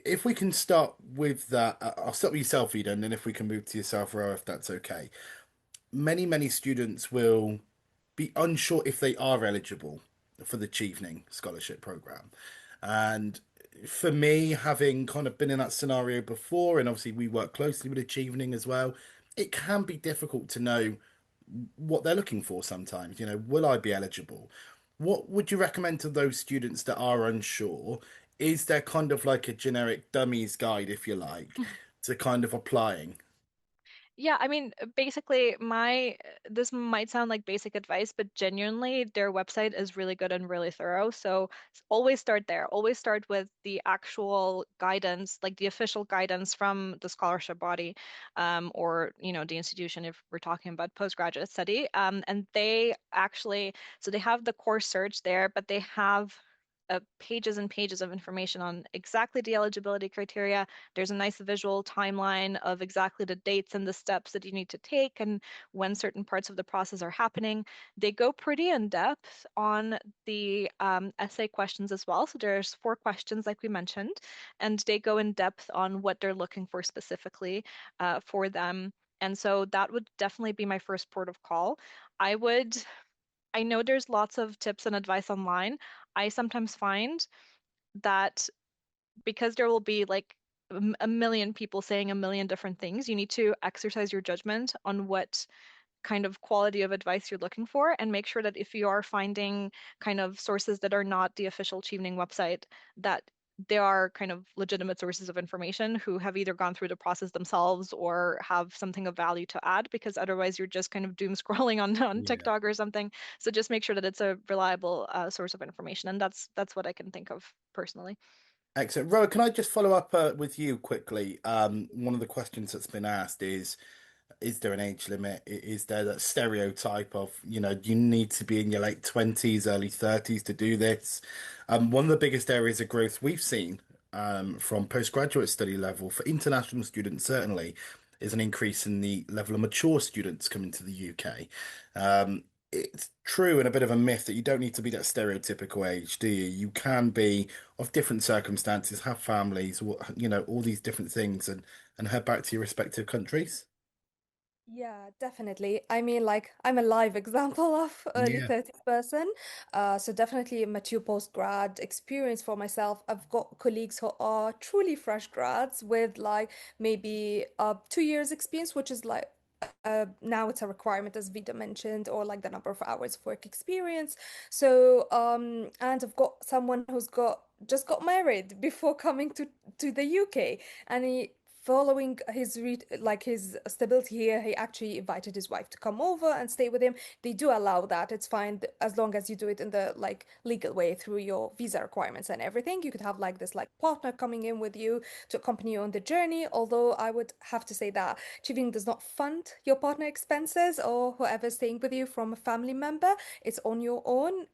If we can start with that, I'll start with yourself, Ida, and then if we can move to yourself, Ro, if that's okay. Many students will be unsure if they are eligible for the Chevening Scholarship Program. And for me, having kind of been in that scenario before, and obviously we work closely with Chevening as well, it can be difficult to know what they're looking for sometimes. Will I be eligible? What would you recommend to those students that are unsure? Is there kind of like a generic dummies guide, if you like, to kind of applying? Yeah, I mean, basically, this might sound like basic advice, but genuinely, their website is really good and really thorough. So always start there. Always start with the actual guidance, like the official guidance from the scholarship body, or the institution if we're talking about postgraduate study. And they actually, so they have the course search there, but they have pages and pages of information on exactly the eligibility criteria. There's a nice visual timeline of exactly the dates and the steps that you need to take and when certain parts of the process are happening. They go pretty in depth on the essay questions as well. So there's 4 questions, like we mentioned, and they go in depth on what they're looking for specifically for them. And so that would definitely be my first port of call. I know there's lots of tips and advice online. I sometimes find that because there will be like a million people saying a million different things, you need to exercise your judgment on what kind of quality of advice you're looking for and make sure that if you are finding kind of sources that are not the official Chevening website, that they are kind of legitimate sources of information who have either gone through the process themselves or have something of value to add, because otherwise you're just kind of doom scrolling on Yeah. TikTok or something. So just make sure that it's a reliable source of information. And that's what I can think of personally. Excellent. Roa, can I just follow up with you quickly? One of the questions that's been asked is there an age limit? Is there that stereotype of, you need to be in your late 20s, early 30s to do this? One of the biggest areas of growth we've seen from postgraduate study level for international students, certainly, is an increase in the level of mature students coming to the UK. It's true and a bit of a myth that you don't need to be that stereotypical age, do you? You can be of different circumstances, have families, all these different things and head back to your respective countries. Yeah, definitely. I mean, like, I'm a live example of early Yeah. 30s person. So definitely a mature post-grad experience for myself. I've got colleagues who are truly fresh grads with like maybe 2 years experience, which is like now it's a requirement, as Vida mentioned, or like the number of hours of work experience. So and I've got someone who's got just got married before coming to the UK, and he following his like his stability here, he actually invited his wife to come over and stay with him. They do allow that. It's fine as long as you do it in the like legal way through your visa requirements and everything. You could have like this like partner coming in with you to accompany you on the journey. Although I would have to say that Chiving does not fund your partner expenses or whoever's staying with you from a family member. It's on your own.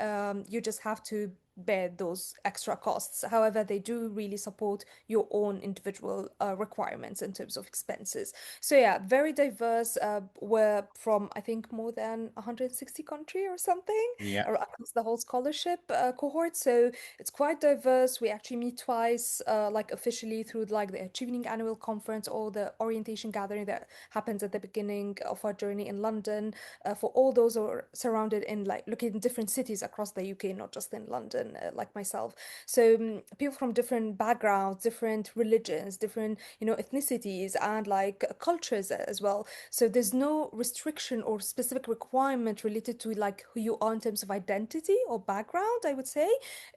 You just have to bear those extra costs. However, they do really support your own individual requirements in terms of expenses. So yeah, very diverse. We're from I think more than 160 country or something Yeah. across the whole scholarship cohort. So it's quite diverse. We actually meet twice, like officially through like the Achieving Annual Conference or the orientation gathering that happens at the beginning of our journey in London. For all those who are surrounded in like located in different cities across the UK, not just in London, like myself. So people from different backgrounds, different religions, different ethnicities, and like cultures as well. So there's no restriction or specific requirement related to like who you are in terms of identity or background. I would say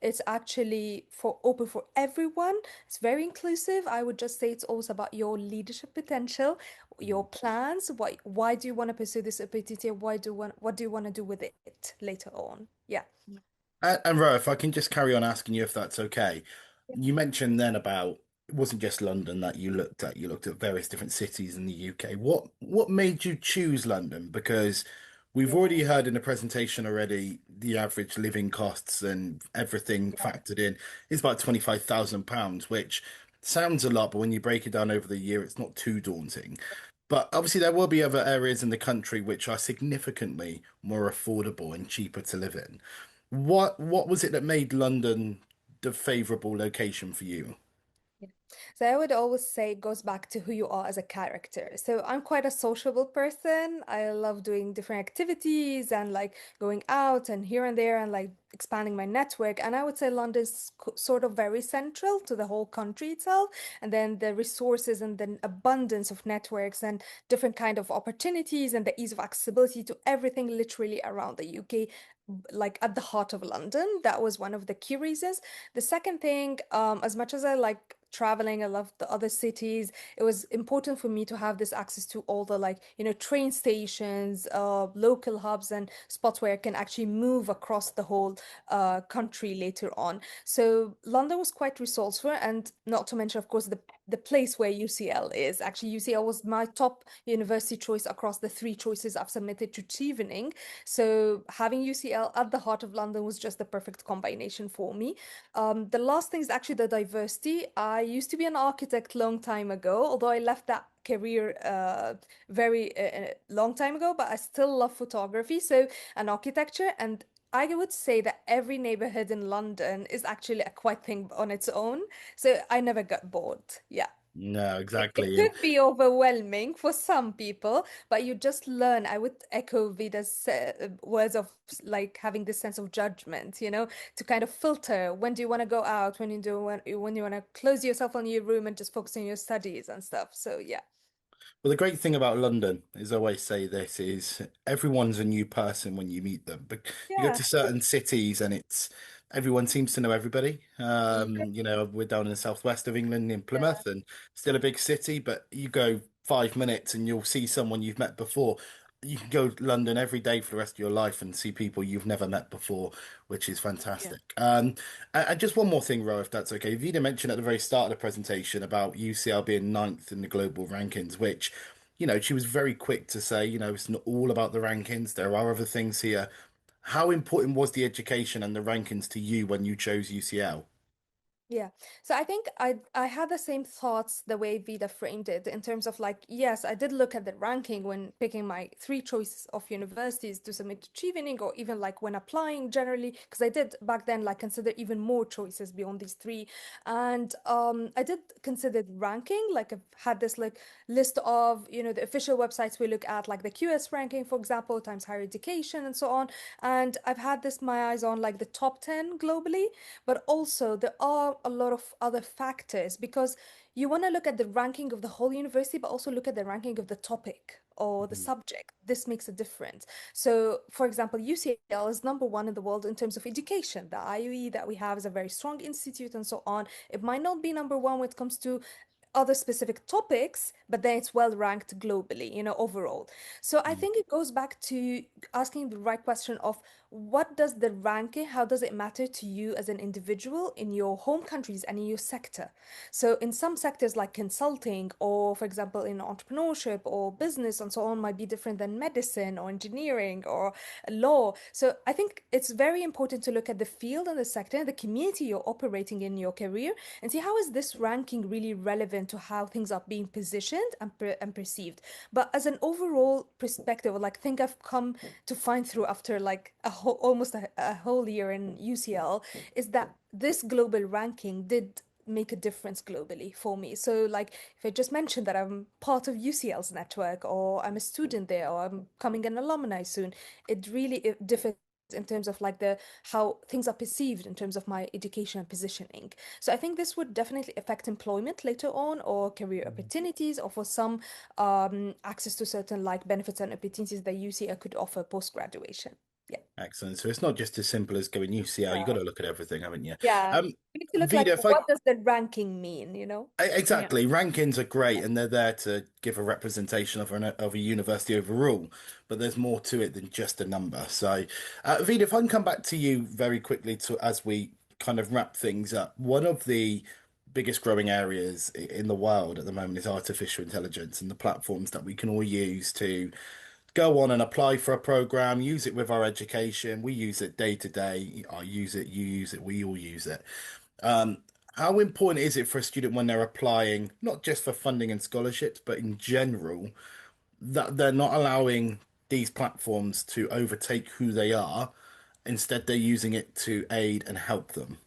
it's actually for open for everyone. It's very inclusive. I would just say it's also about your leadership potential, your plans. Why do you want to pursue this opportunity? What do you want to do with it later on? Yeah. And Ro, if I can just carry on asking you if that's okay. You mentioned then about it wasn't just London that you looked at. You looked at various different cities in the UK. What made you choose London? Because we've Yeah. already heard in the presentation already the average living costs and everything factored in is about £25,000, which sounds a lot, but when you break it down over the year, it's not too daunting. But obviously, there will be other areas in the country which are significantly more affordable and cheaper to live in. What was it that made London the favorable location for you? Yeah. So I would always say it goes back to who you are as a character. So I'm quite a sociable person. I love doing different activities and like going out and here and there and like expanding my network. And I would say London's sort of very central to the whole country itself. And then the resources and the abundance of networks and different kind of opportunities and the ease of accessibility to everything literally around the UK, like at the heart of London. That was one of the key reasons. The second thing, as much as I like traveling, I love the other cities, it was important for me to have this access to all the like, train stations, local hubs and spots where I can actually move across the whole country later on. So London was quite resourceful, and not to mention, of course, the the place where UCL is. Actually, UCL was my top university choice across the three choices I've submitted to Chevening. So having UCL at the heart of London was just the perfect combination for me. The last thing is actually the diversity. I used to be an architect long time ago, although I left that career very long time ago, but I still love photography, so and architecture. And I would say that every neighborhood in London is actually a quiet thing on its own. So I never got bored. Yeah. No, It exactly. And could be overwhelming for some people, but you just learn. I would echo Vida's words of like having this sense of judgment, to kind of filter when do you want to go out, when you want to close yourself on your room and just focus on your studies and stuff. So yeah. well, the great thing about London is I always say this is everyone's a new person when you meet them. But you go Yeah. to certain cities and it's everyone seems to know everybody. Yeah. We're down in the southwest of England in Yeah. Plymouth and still a big city, but you go 5 minutes and you'll see someone you've met before. You can go to London every day for the rest of your life and see people you've never met before, which is Yeah. fantastic. And just one more thing, Ro, if that's okay. Vida mentioned at the very start of the presentation about UCL being ninth in the global rankings, which, she was very quick to say, it's not all about the rankings. There are other things here. How important was the education and the rankings to you when you chose UCL? Yeah. So I think I had the same thoughts the way Vida framed it in terms of like, yes, I did look at the ranking when picking my three choices of universities to submit to Chevening, or even like when applying generally, because I did back then like consider even more choices beyond these three. And I did consider ranking, like I've had this like list of, the official websites we look at, like the QS ranking, for example, times higher education and so on. And I've had this my eyes on like the top 10 globally. But also, there are a lot of other factors because you want to look at the ranking of the whole university, but also look at the ranking of the topic or the Mhm. subject. This makes a difference. So, for example, UCL is number one in the world in terms of education. The IUE that we have is a very strong institute and so on. It might not be number one when it comes to other specific topics, but then it's well ranked globally, overall. So I think it goes back to asking the right question of what does the ranking, how does it matter to you as an individual in your home countries and in your sector? So in some sectors like consulting, or for example, in entrepreneurship or business and so on, might be different than medicine or engineering or law. So I think it's very important to look at the field and the sector and the community you're operating in your career and see how is this ranking really relevant to how things are being positioned and perceived. But as an overall perspective, like think I've come to find through after like almost a whole year in UCL, is that this global ranking did make a difference globally for me. So like if I just mentioned that I'm part of UCL's network, or I'm a student there, or I'm coming an alumni soon, it differs in terms of like the how things are perceived in terms of my education and positioning. So I think this would definitely affect employment later on, or career opportunities, or for some access to certain like benefits and opportunities that UCL could offer post graduation. Yeah. Excellent. So it's not just as simple as going UCL. You've got to look at everything, haven't you? Yeah. Um, We need to look like Vida, if I what does the ranking mean? Yeah. exactly, rankings are great and they're there to give a representation of a university overall, but there's more to it than just a number. So, Vida, if I can come back to you very quickly to as we kind of wrap things up, one of the biggest growing areas in the world at the moment is artificial intelligence and the platforms that we can all use to go on and apply for a program, use it with our education. We use it day to day. I use it, you use it, we all use it. Um, how important is it for a student when they're applying, not just for funding and scholarships, but in general, that they're not allowing these platforms to overtake who they are? Instead, they're using it to aid and help them.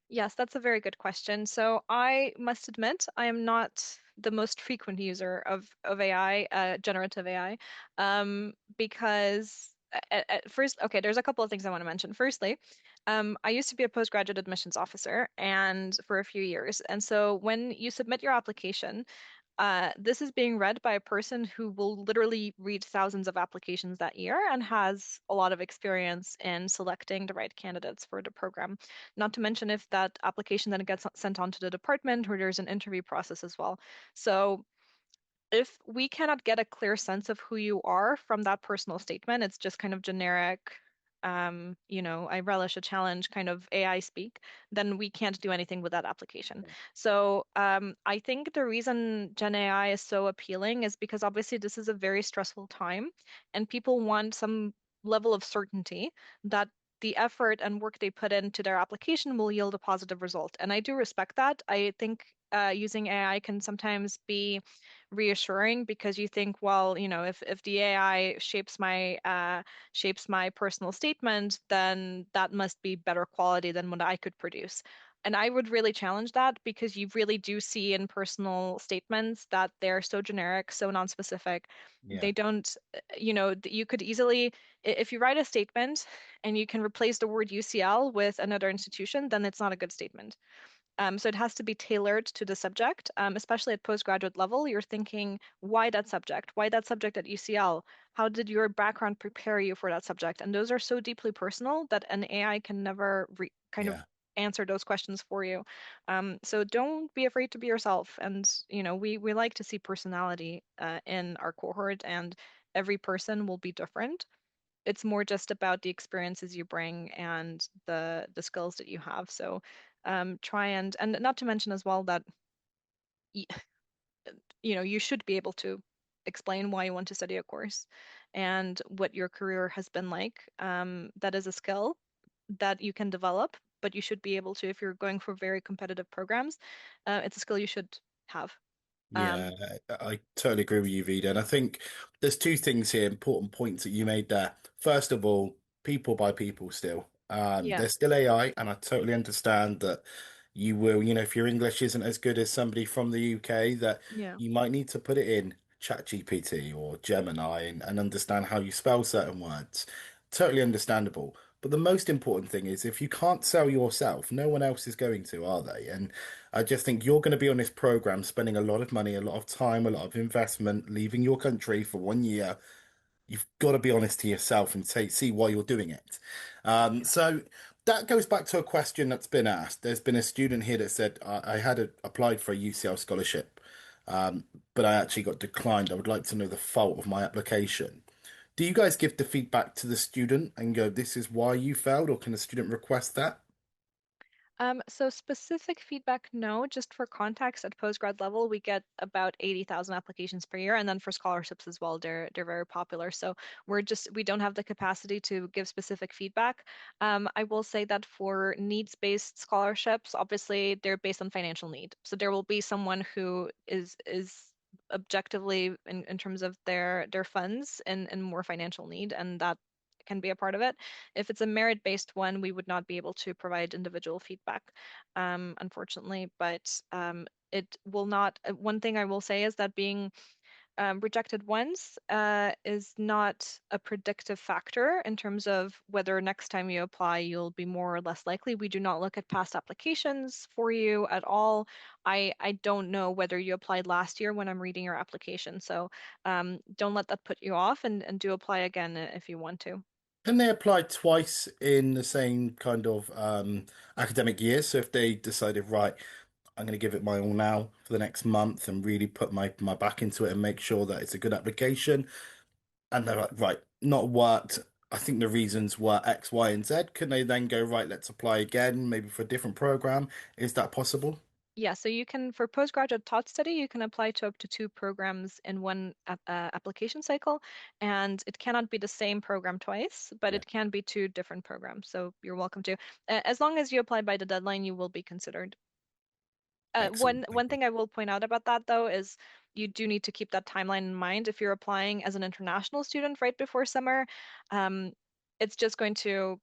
Yes, that's a very good question. So I must admit, I am not the most frequent user of AI, generative AI, because at first, okay, there's a couple of things I want to mention. Firstly, I used to be a postgraduate admissions officer and for a few years. And so when you submit your application, this is being read by a person who will literally read thousands of applications that year and has a lot of experience in selecting the right candidates for the program. Not to mention if that application then gets sent on to the department where there's an interview process as well. So if we cannot get a clear sense of who you are from that personal statement, it's just kind of generic. I relish a challenge kind of AI speak, then we can't do anything with that application. So I think the reason Gen AI is so appealing is because obviously this is a very stressful time and people want some level of certainty that the effort and work they put into their application will yield a positive result. And I do respect that. I think using AI can sometimes be reassuring because you think, well, if the AI shapes my personal statement, then that must be better quality than what I could produce. And I would really challenge that because you really do see in personal statements that they're so generic, so non-specific. Yeah. They don't, you could easily, if you write a statement and you can replace the word UCL with another institution, then it's not a good statement. So it has to be tailored to the subject, especially at postgraduate level. You're thinking, why that subject? Why that subject at UCL? How did your background prepare you for that subject? And those are so deeply personal that an AI can never kind of Yeah. answer those questions for you. So don't be afraid to be yourself. And we like to see personality in our cohort, and every person will be different. It's more just about the experiences you bring and the skills that you have. So try and not to mention as well that y- you should be able to explain why you want to study a course and what your career has been like. That is a skill that you can develop, but you should be able to, if you're going for very competitive programs, it's a skill you should have. Yeah, Um, I totally agree with you, Vida. And I think there's two things here, important points that you made there. First of all, people by people still. yeah, There's still AI, and I totally understand that you will, if your English isn't as good as somebody from the UK, that yeah, you might need to put it in ChatGPT or Gemini and understand how you spell certain words. Totally understandable. But the most important thing is if you can't sell yourself, no one else is going to, are they? And I just think you're going to be on this program spending a lot of money, a lot of time, a lot of investment, leaving your country for 1 year. You've got to be honest to yourself and see why you're doing it. So that goes back to a question that's been asked. There's been a student here that said, I had applied for a UCL scholarship, but I actually got declined. I would like to know the fault of my application. Do you guys give the feedback to the student and go, this is why you failed, or can the student request that? So specific feedback, no. Just for context, at postgrad level, we get about 80,000 applications per year, and then for scholarships as well, they're very popular. So we don't have the capacity to give specific feedback. I will say that for needs-based scholarships, obviously they're based on financial need. So there will be someone who is objectively in terms of their funds in more financial need, and that can be a part of it. If it's a merit-based one, we would not be able to provide individual feedback, unfortunately. But it will not. One thing I will say is that being rejected once is not a predictive factor in terms of whether next time you apply, you'll be more or less likely. We do not look at past applications for you at all. I don't know whether you applied last year when I'm reading your application. So don't let that put you off and do apply again if you want to. Can they apply twice in the same kind of academic year? So if they decided, right, I'm going to give it my all now for the next month and really put my back into it and make sure that it's a good application, and they're like, right, not worked. I think the reasons were X, Y, and Z. Can they then go, right, let's apply again, maybe for a different program? Is that possible? Yeah, so you can, for postgraduate taught study, you can apply to up to two programs in one application cycle, and it cannot be the same program twice, but Yeah, it can be two different programs. So you're welcome to. As long as you apply by the deadline, you will be considered. One excellent. Thank one you. thing I will point out about that though is you do need to keep that timeline in mind. If you're applying as an international student right before summer, um, it's just going to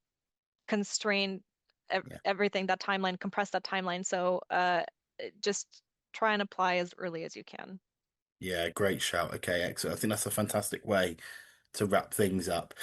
constrain Yeah. everything, that timeline, compress that timeline. So just try and apply as early as you can. Yeah, great shout. Okay, excellent. I think that's a fantastic way to wrap things up.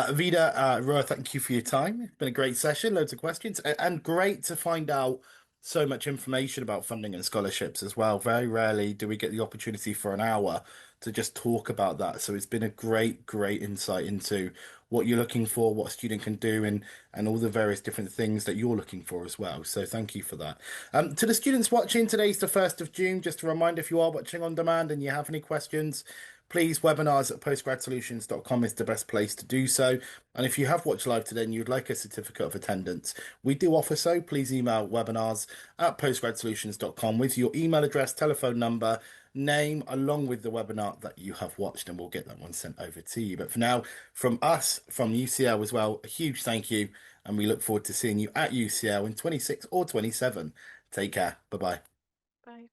Vida, Roa, thank you for your time. It's been a great session, loads of questions, and great to find out so much information about funding and scholarships as well. Very rarely do we get the opportunity for an hour to just talk about that. So it's been a great insight into what you're looking for, what a student can do, and all the various different things that you're looking for as well. So thank you for that. To the students watching, today's the 1st of June. Just a reminder, if you are watching on demand and you have any questions, please, webinars at postgradsolutions.com is the best place to do so. And if you have watched live today and you'd like a certificate of attendance, we do offer so. Please email webinars at postgradsolutions.com with your email address, telephone number, name, along with the webinar that you have watched, and we'll get that one sent over to you. But for now, from us, from UCL as well, a huge thank you, and we look forward to seeing you at UCL in 26 or 27. Take care. Bye-bye. Bye.